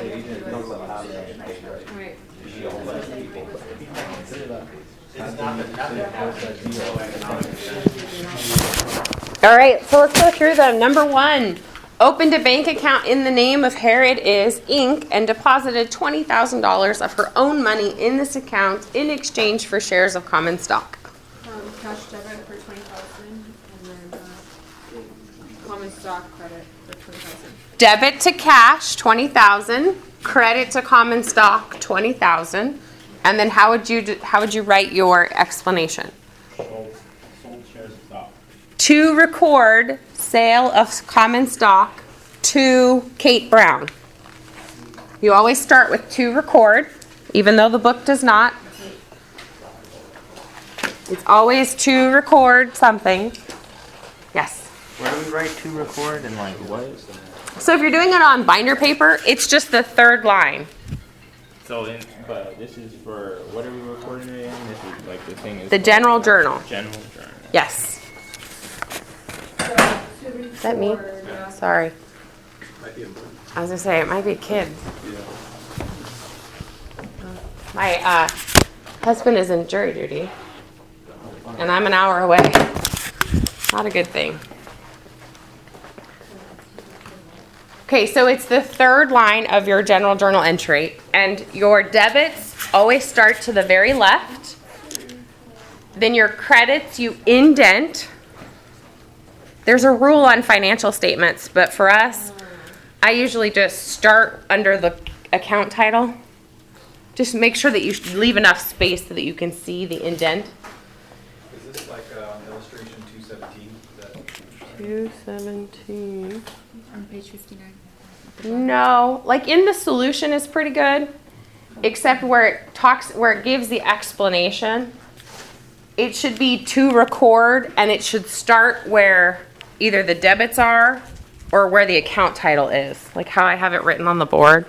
Right. All right, so let's go through them. Number 1, opened a bank account in the name of Herod is Inc. and deposited $20,000 of her own money in this account in exchange for shares of common stock. Cash debit for $20,000 and then common stock credit for $20,000. Debit to cash, $20,000. Credit to common stock, $20,000. And then how would you write your explanation? Sold shares of stock. To record sale of common stock to Kate Brown. You always start with to record, even though the book does not. It's always to record something. Yes. Where do we write to record and like what? So if you're doing it on binder paper, it's just the third line. So but this is for what are we recording it in? This is like the thing is The general journal. General journal. Yes. Is that me? Sorry. I was gonna say it might be a kid. My husband is in jury duty, and I'm an hour away. Not a good thing. Okay, so it's the third line of your general journal entry, and your debits always start to the very left. Then your credits you indent. There's a rule on financial statements, but for us, I usually just start under the account title. Just make sure that you leave enough space so that you can see the indent. Is this like illustration 217? 217. On page 59. No, like in the solution is pretty good, except where it gives the explanation. It should be to record, and it should start where either the debits are or where the account title is, like how I have it written on the board.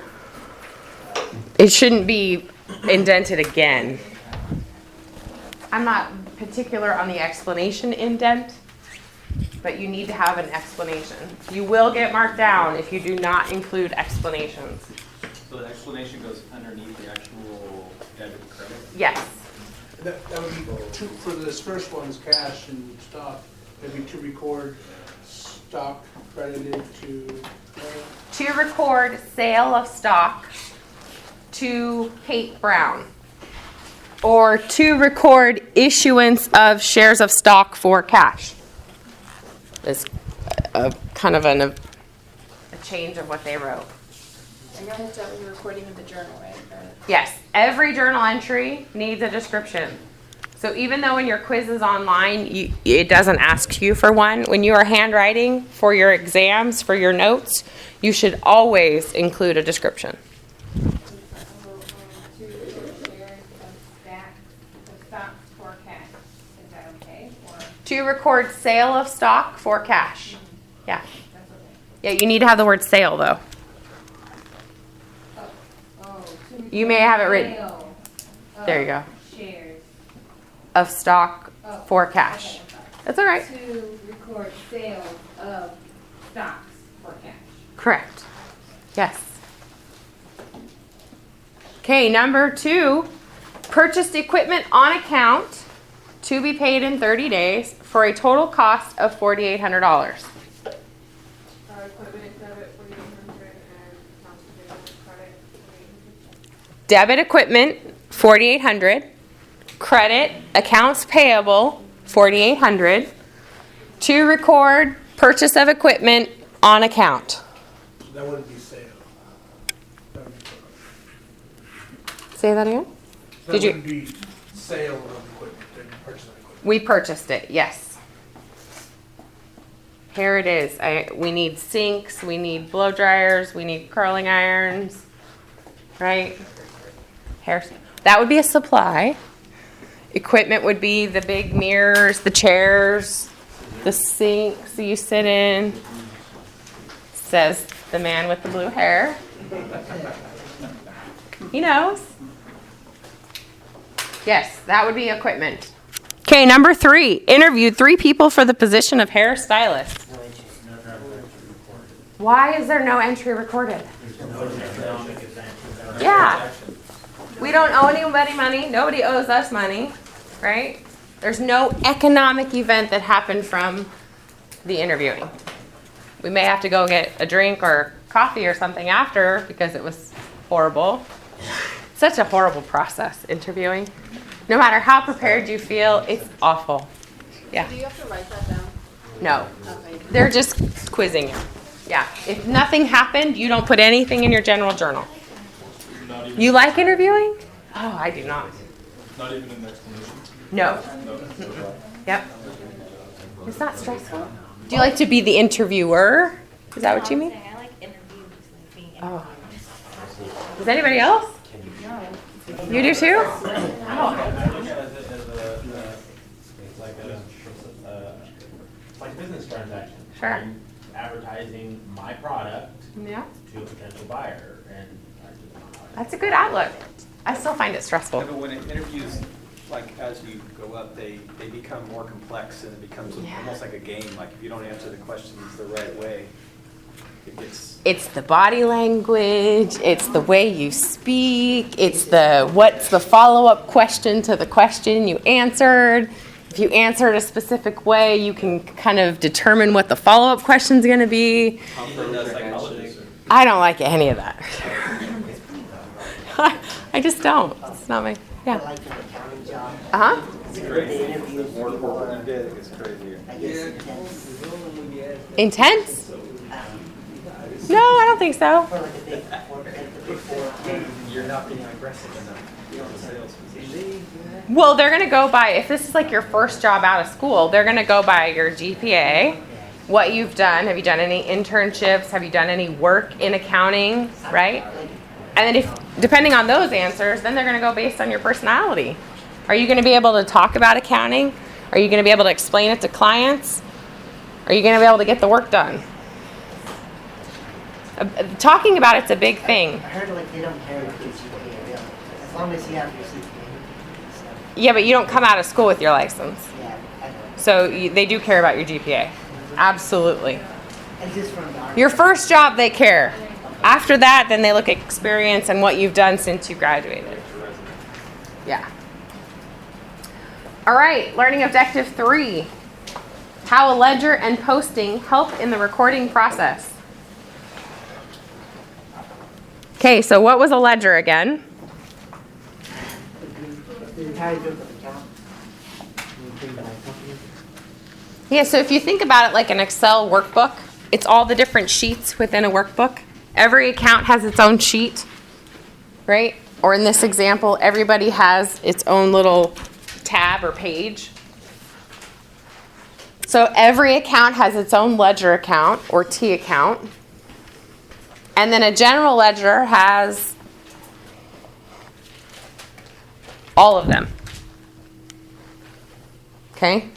It shouldn't be indented again. I'm not particular on the explanation indent, but you need to have an explanation. You will get marked down if you do not include explanations. So the explanation goes underneath the actual debit and credit? Yes. That would be two, for this first one's cash and stock, that'd be to record stock credited to. To record sale of stock to Kate Brown. Or to record issuance of shares of stock for cash. Is a kind of a change of what they wrote. And you'll have to have a recording of the journal, right? Yes, every journal entry needs a description. So even though when your quiz is online, it doesn't ask you for one, when you are handwriting for your exams, for your notes, you should always include a description. To record sale of stock for cash. Yeah. Yeah, you need to have the word sale though. You may have it written. There you go. Shares Of stock for cash. That's all right. to record sales of stocks for cash. Correct. Yes. Okay, number 2. Purchased equipment on account to be paid in 30 days for a total cost of $4,800. Equipment and debit, 4,800, and accounts payable credit, 4,800. Debit equipment, $4,800. Credit accounts payable, $4,800. To record purchase of equipment on account. That wouldn't be sale. That would be, Say that again? that Did you- wouldn't be sale of equipment, then purchase of equipment. We purchased it, yes. Here it is. We need sinks, we need blow dryers, we need curling irons, right? That would be a supply. Equipment would be the big mirrors, the chairs, the sinks you sit in. Says the man with the blue hair. He knows. Yes, that would be equipment. Okay, number 3. Interviewed 3 people for the position of hairstylist. Why is there no entry recorded? Yeah. We don't owe anybody money. Nobody owes us money, right? There's no economic event that happened from the interviewing. We may have to go get a drink or coffee or something after because it was horrible. Such a horrible process, interviewing. No matter how prepared you feel, it's awful. Yeah. Do you have to write that down? No. Okay. They're just quizzing you. Yeah. If nothing happened, you don't put anything in your general journal. You like interviewing? Oh, I do not. Not even an explanation? No. Yep. It's not stressful. Do you like to be the interviewer? Is that what you mean? I like interviews, like being Oh. Does anybody else? You do too? Oh. It's like a business transaction. Sure. I'm advertising my product Yeah. to a potential buyer, and I just That's a good outlook. I still find it stressful. But when interviews, like as you go up, they become more complex and it becomes Yeah. almost like a game. Like if you don't answer the questions the right way, it gets. It's the body language, it's the way you speak, it's the what's the follow-up question to the question you answered. If you answer it a specific way, you can kind of determine what the follow-up question's going to be. I don't like any of that. I just don't. It's not my, yeah. I like an accounting job. Uh-huh. The interview More corporate you get, it gets crazier. I guess intense. Intense? No, I don't think so. Or like a big, or like the big four. You're not being aggressive enough. You're on the sales position. Well, they're going to go by, if this is like your first job out of school, they're going to go by your GPA, what you've done. Have you done any internships? Have you done any work in accounting, right? And then if, depending on those answers, then they're going to go based on your personality. Are you going to be able to talk about accounting? Are you going to be able to explain it to clients? Are you going to be able to get the work done? Talking about it's a big thing. I heard like they don't care what your GPA really. As long as you have your CPA. So, Yeah, but you don't come out of school with your license. yeah, I know. So they do care about your GPA. Absolutely. And just from the Army. Your first job, they care. After that, then they look at experience and what you've done since you graduated. Yeah. All right, learning objective 3. How a ledger and posting help in the recording process. Okay, so what was a ledger again? The entire group of account. Maintained by a company. Yeah, so if you think about it like an Excel workbook, it's all the different sheets within a workbook. Every account has its own sheet, right? Or in this example, everybody has its own little tab or page. So every account has its own ledger account or T account. And then a general ledger has all of them. Okay?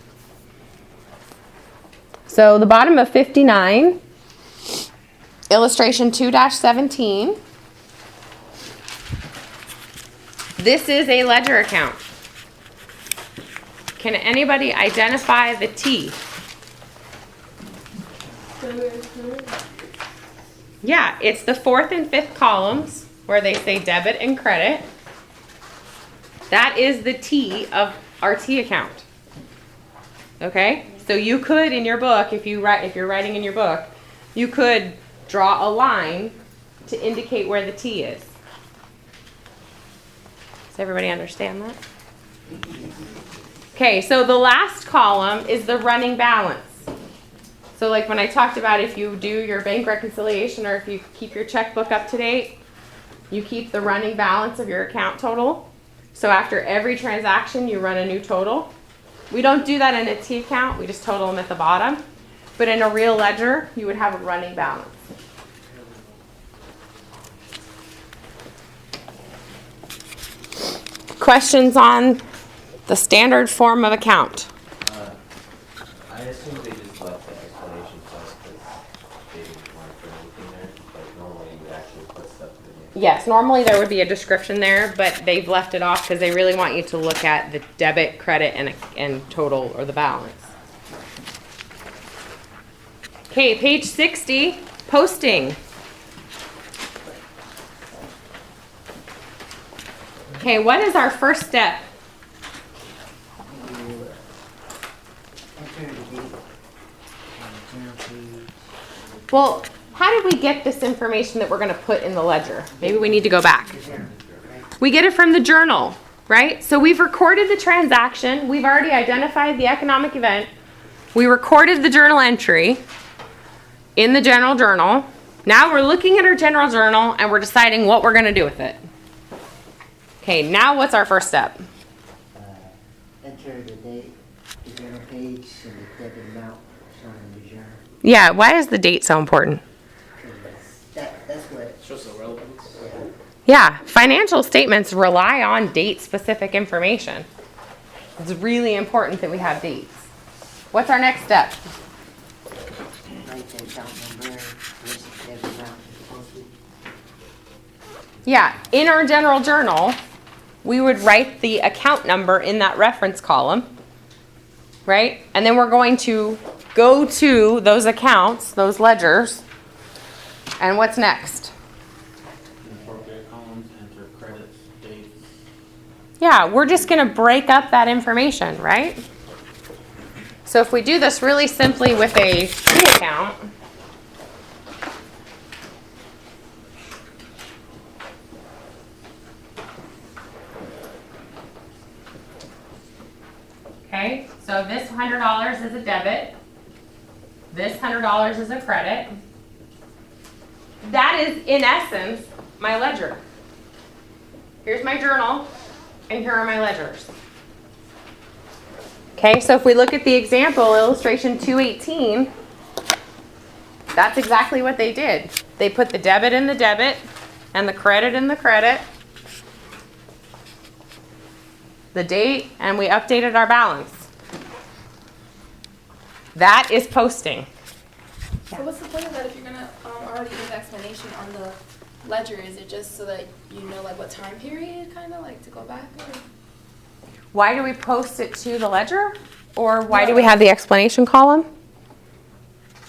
So the bottom of 59, illustration 2-17. This is a ledger account. Can anybody identify the T? Yeah, it's the 4th and 5th columns where they say debit and credit. That is the T of our T account. Okay? So you could in your book, if you're writing in your book, you could draw a line to indicate where the T is. Does everybody understand that? Okay, so the last column is the running balance. So like when I talked about if you do your bank reconciliation or if you keep your checkbook up to date, you keep the running balance of your account total. So after every transaction, you run a new total. We don't do that in a T account, we just total them at the bottom. But in a real ledger, you would have a running balance. Questions on the standard form of account? I assume they just left the explanation part because they didn't want to put anything there, but normally you would actually put stuff in there. Yes, normally there would be a description there, but they've left it off because they really want you to look at the debit, credit, and total or the balance. Okay, page 60. Posting. Okay, what is our first step? Enter the date. General page. Well, how did we get this information that we're going to put in the ledger? Maybe we need to go back. The general, right? We get it from the journal, right? So we've recorded the transaction. We've already identified the economic event. We recorded the journal entry in the general journal. Now we're looking at our general journal and we're deciding what we're going to do with it. Okay, now what's our first step? Enter the date, the general page, and the debit amount shown in the journal. Yeah, why is the date so important? That's what, Shows the relevance. Yeah, financial statements rely on date-specific information. It's really important that we have dates. What's our next step? write the account number, versus debit amount, posted. Yeah, in our general journal, we would write the account number in that reference column, right? And then we're going to go to those accounts, those ledgers, and what's next? Appropriate columns, enter credits, dates. Yeah, we're just going to break up that information, right? So if we do this really simply with a key account, okay, so this $100 is a debit, this $100 is a credit. That is, in essence, my ledger. Here's my journal, and here are my ledgers. Okay, so if we look at the example, illustration 218, that's exactly what they did. They put the debit in the debit, and the credit in the credit, the date, and we updated our balance. That is posting. So what's the point of that if you're gonna already give explanation on the ledger? Is it just so that you know like what time period, kind of like to go back? Or? Why do we post it to the ledger? Or why do we have the explanation column?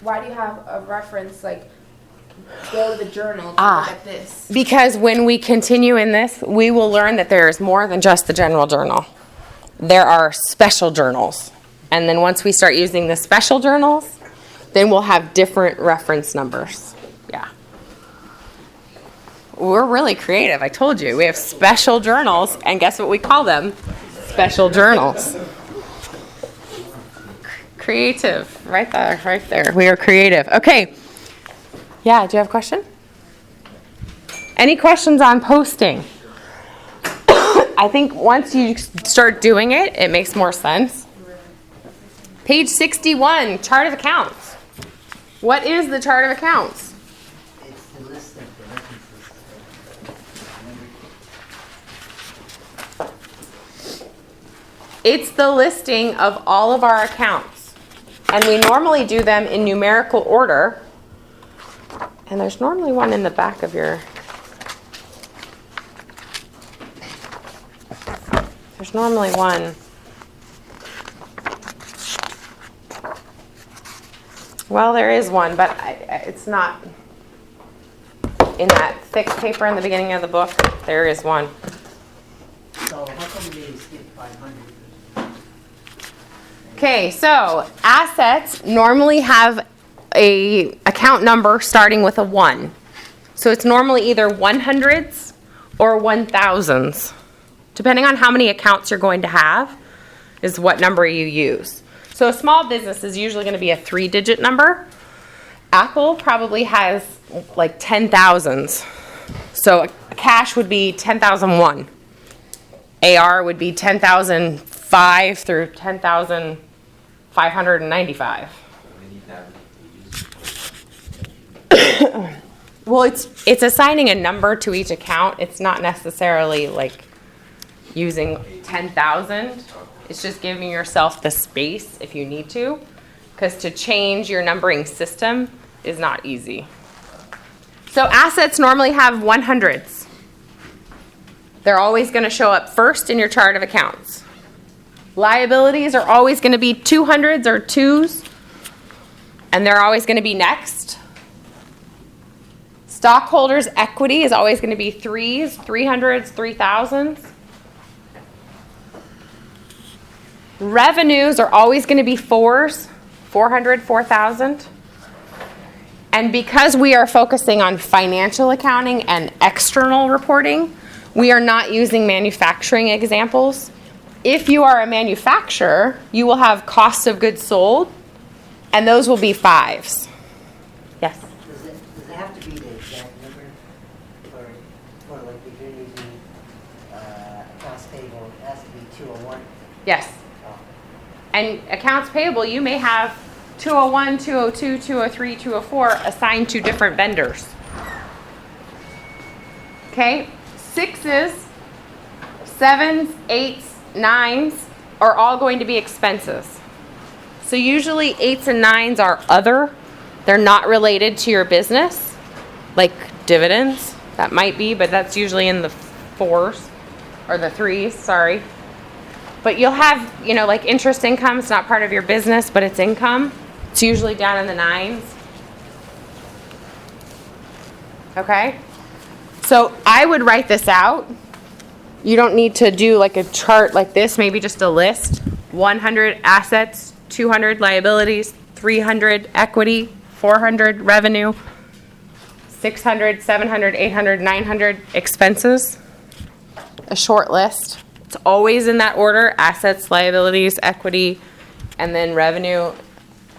Why do you have a reference like go to the journal to Ah. look at this? Because when we continue in this, we will learn that there is more than just the general journal. There are special journals. And then once we start using the special journals, then we'll have different reference numbers. Yeah. We're really creative. I told you. We have special journals, and guess what we call them? Special journals. Creative. Right there, right there. We are creative. Okay. Yeah, do you have a question? Any questions on posting? I think once you start doing it, it makes more sense. Page 61, chart of accounts. What is the chart of accounts? It's the list of the references. It's the listing of all of our accounts. And we normally do them in numerical order. And there's normally one in the back of your... There's normally one. Well, there is one, but it's not in that thick paper in the beginning of the book. There is one. So how come they skip 500? Okay, so assets normally have a account number starting with a 1. So it's normally either 100s or 1000s. Depending on how many accounts you're going to have is what number you use. So a small business is usually going to be a 3-digit number. Apple probably has like 10,000s. So cash would be 10,001. AR would be 10,005 through 10,595. We need that to use. Well, it's assigning a number to each account. It's not necessarily like using 10,000. It's just giving yourself the space if you need to, because to change your numbering system is not easy. So assets normally have 100s. They're always going to show up first in your chart of accounts. Liabilities are always going to be 200s or 2s, and they're always going to be next. Stockholders' equity is always going to be threes, 300s, 3000s. Revenues are always going to be fours, 400, 4000. And because we are focusing on financial accounting and external reporting, we are not using manufacturing examples. If you are a manufacturer, you will have cost of goods sold, and those will be fives. Yes? Does it have to be the exact number? Or like if you're using accounts payable, it has to be 201? Yes. And accounts payable, you may have 201, 202, 203, 204 assigned to different vendors. Okay? 6s, 7s, 8s, 9s are all going to be expenses. So usually 8s and 9s are other. They're not related to your business, like dividends. That might be, but that's usually in the 4s or the 3s, sorry. But you'll have, like interest income. It's not part of your business, but it's income. It's usually down in the 9s. Okay? So I would write this out. You don't need to do like a chart like this, maybe just a list. 100 assets, 200 liabilities, 300 equity, 400 revenue, 600, 700, 800, 900 expenses. A short list. It's always in that order: assets, liabilities, equity, and then revenue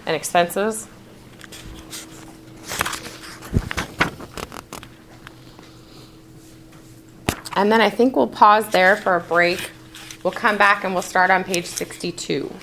and expenses. And then I think we'll pause there for a break. We'll come back and we'll start on page 62.